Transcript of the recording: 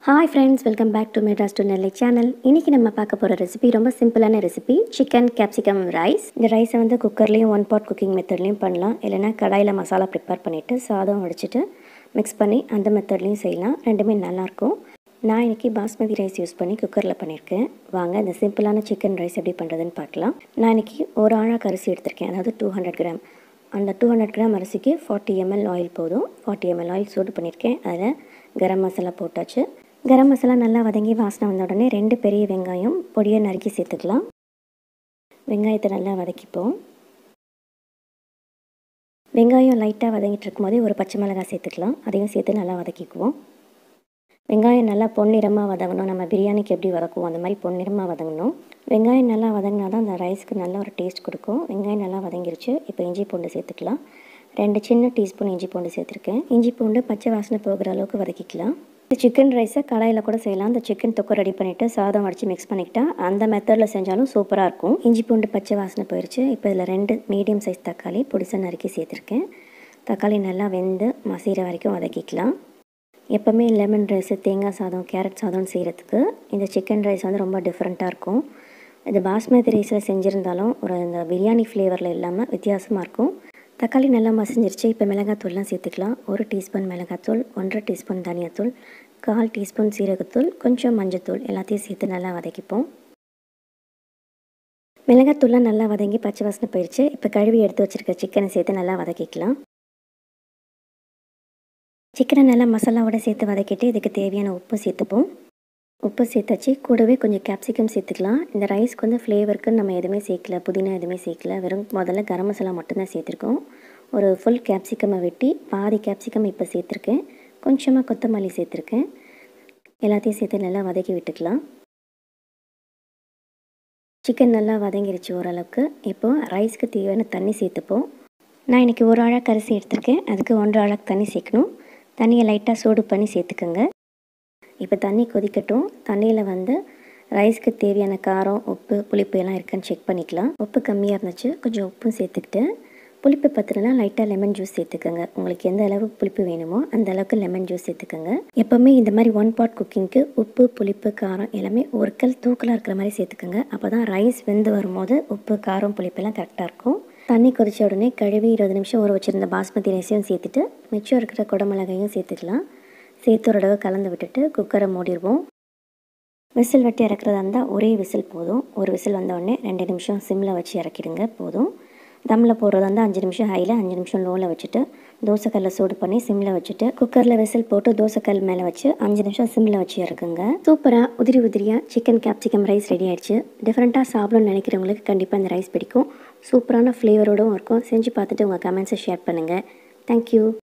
Hi friends, welcome back to Madras to nellai channel. இன்னைக்கு நம்ம பார்க்க போற ரெசிபி ரொம்ப சிம்பிளான ரெசிபி chicken capsicum rice. இந்த ரைஸை வந்து குக்கர்லயும் ஒன் பாட் குக்கிங் மெத்தட்லயும் பண்ணலாம். இல்லனா கடாயில மசாலா ப்ரிப்பேர் பண்ணிட்டு சாதம் வடிச்சிட்டு மிக்ஸ் பண்ணி அந்த மெத்தட்லயும் செய்யலாம். ரெண்டுமே நல்லா இருக்கும். நான் இன்னைக்கு பாஸ்மதி ரைஸ் யூஸ் பண்ணி குக்கர்ல பண்ணிருக்கேன். வாங்க இந்த சிம்பிளான chicken rice எப்படி பண்றதுன்னு பார்க்கலாம். நான் இன்னைக்கு ஒரு ஆழாக்கு அரிசி எடுத்துர்க்கேன். அதாவது 200 கிராம். அந்த 200 கிராம் அரிசிக்கு 40 ml ஆயில் போதும். 40 ml ஆயில் சூடு பண்ணிருக்கேன். அதுல கரம் மசாலா போட்டாச்சு. கரம் மசாலா நல்லா வதங்கி வாசனை வந்த உடனே 2 பெரிய வெங்காயம் பொடியை நறுக்கி சேர்த்துக்கலாம். வெங்காயத்தை நல்லா வதக்கிப்போம். வெங்காயம் லைட்டாக வதங்கிட்டு இருக்கும்போதே ஒரு பச்சை மிளகாய் சேர்த்துக்கலாம். அதையும் சேர்த்து நல்லா வதக்கிக்குவோம். வெங்காயம் நல்லா பொன்னிறமாக வதங்கணும். நம்ம பிரியாணிக்கு எப்படி வதக்குவோம் அந்த மாதிரி பொன்னிறமாக வதங்கணும். வெங்காயம் நல்லா வதங்கினா தான் அந்த ரைஸ்க்கு நல்ல ஒரு டேஸ்ட் கொடுக்கும். வெங்காயம் நல்லா வதங்கிருச்சு. இப்போ இஞ்சி பூண்டு சேர்த்துக்கலாம். 2 சின்ன டீஸ்பூன் இஞ்சி பூண்டு சேர்த்துருக்கேன். இஞ்சி பூண்டு பச்சை வாசனை போகிற அளவுக்கு வதக்கிக்கலாம். சிக்கன் ரைஸை கடாயில் கூட செய்யலாம். அந்த சிக்கன் தொக்கை ரெடி பண்ணிவிட்டு சாதம் வடித்து மிக்ஸ் பண்ணிக்கிட்டா அந்த மெத்தடில் செஞ்சாலும் சூப்பராக இருக்கும். இஞ்சி பூண்டு பச்சை வாசனை போயிடுச்சு. இப்போ இதில் 2 மீடியம் சைஸ் தக்காளி பொடிசா நறுக்கி சேர்த்துருக்கேன். தக்காளி நல்லா வெந்து மசிகிற வரைக்கும் வதக்கிக்கலாம். எப்போவுமே லெமன் ரைஸு, தேங்காய் சாதம், கேரட் சாதம்னு செய்கிறதுக்கு இந்த சிக்கன் ரைஸ் வந்து ரொம்ப டிஃப்ரெண்ட்டாக இருக்கும். இது பாஸ்மதி ரைஸில் செஞ்சுருந்தாலும் ஒரு இந்த பிரியாணி ஃப்ளேவரில் இல்லாமல் வித்தியாசமாக இருக்கும். தக்காளி நல்லா மசிஞ்சிருச்சு. இப்போ மிளகாத்தூள்லாம் சேர்த்துக்கலாம். 1 டீஸ்பூன் மிளகாத்தூள், 1.5 டீஸ்பூன் தனியாத்தூள், 1/4 டீஸ்பூன் சீரகத்தூள், கொஞ்சம் மஞ்சத்தூள் எல்லாத்தையும் சேர்த்து நல்லா வதக்கிப்போம். மிளகாத்தூள்லாம் நல்லா வதங்கி பச்சை வாசனை போயிடுச்சு. இப்போ கழுவி எடுத்து வச்சுருக்க சிக்கனை சேர்த்து நல்லா வதக்கிக்கலாம். சிக்கனை நல்லா மசாலாவோட சேர்த்து வதக்கிட்டு இதுக்கு தேவையான உப்பு சேர்த்துப்போம். உப்பு சேர்த்தாச்சு. கூடவே கொஞ்சம் கேப்சிகம் சேர்த்துக்கலாம். இந்த ரைஸ்க்கு வந்து ஃப்ளேவருக்கு நம்ம எதுவுமே சேர்க்கல, புதினா எதுவுமே சேர்க்கல. வெறும் முதல்ல கரம் மசாலா மட்டும்தான் சேர்த்துருக்கோம். ஒரு ஃபுல் கேப்சிகமை வெட்டி பாதி கேப்சிகம் இப்போ சேர்த்துருக்கேன். கொஞ்சமாக கொத்தமல்லி சேர்த்துருக்கேன். எல்லாத்தையும் சேர்த்து நல்லா வதக்கி விட்டுக்கலாம். சிக்கன் நல்லா வதங்கிருச்சு ஓரளவுக்கு. இப்போது ரைஸ்க்கு தேவையான தண்ணி சேர்த்துப்போம். நான் இன்றைக்கி ஒரு ஆழாக்கு அரிசி எடுத்திருக்கேன். அதுக்கு 1 ஆழாக்கு தண்ணி சேர்க்கணும். தண்ணியை லைட்டாக சூடு பண்ணி சேர்த்துக்கோங்க. இப்போ தண்ணி கொதிக்கட்டும். தண்ணியில் வந்து ரைஸ்க்கு தேவையான காரம், உப்பு, புளிப்பு எல்லாம் இருக்கான்னு செக் பண்ணிக்கலாம். உப்பு கம்மியாக இருந்துச்சு. கொஞ்சம் உப்பும் சேர்த்துக்கிட்டு புளிப்பு பத்தலைனா லைட்டாக லெமன் ஜூஸ் சேர்த்துக்கோங்க. உங்களுக்கு எந்த அளவுக்கு புளிப்பு வேணுமோ அந்த அளவுக்கு லெமன் ஜூஸ் சேர்த்துக்கோங்க. எப்போவுமே இந்த மாதிரி ஒன் பாட் குக்கிங்க்கு உப்பு, புளிப்பு, காரம் எல்லாமே ஒரு கல் தூக்கலாக இருக்கிற மாதிரி சேர்த்துக்கோங்க. அப்போ தான் ரைஸ் வெந்து வரும்போது உப்பு, காரம், புளிப்பெல்லாம் கரெக்டாக இருக்கும். தண்ணி கொதிச்ச உடனே கழுவி 20 நிமிஷம் ஊற வச்சுருந்த பாஸ்மதி ரைஸையும் சேர்த்துட்டு மிச்சம் இருக்கிற குடமிளகாயும் சேர்த்துக்கலாம். சேர்த்து ஒரு தடவை கலந்து விட்டுட்டு குக்கரை மூடிடுவோம். விசில் வெட்டி இறக்குறதா இருந்தால் ஒரே விசில் போதும். ஒரு விசில் வந்த உடனே 2 நிமிஷம் சிம்மில் வச்சு இறக்கிடுங்க போதும். தம்மில் போடுறதா இருந்தால் 5 நிமிஷம் ஹையில், 5 நிமிஷம் லோவில் வச்சுட்டு தோசைக்கல்லை சூடு பண்ணி சிம்மில் வச்சுட்டு குக்கரில் விசில் போட்டு தோசைக்கல் மேலே வச்சு 5 நிமிஷம் சிம்மில் வச்சு இறக்குங்க. சூப்பராக உதிரியாக சிக்கன் கேப்சிகம் ரைஸ் ரெடி ஆயிடுச்சு. டிஃப்ரெண்ட்டாக சாப்பிடணும்னு நினைக்கிறவங்களுக்கு கண்டிப்பாக இந்த ரைஸ் பிடிக்கும். சூப்பரான ஃப்ளேவரோடும் இருக்கும். செஞ்சு பார்த்துட்டு உங்கள் கமெண்ட்ஸை ஷேர் பண்ணுங்கள். தேங்க்யூ.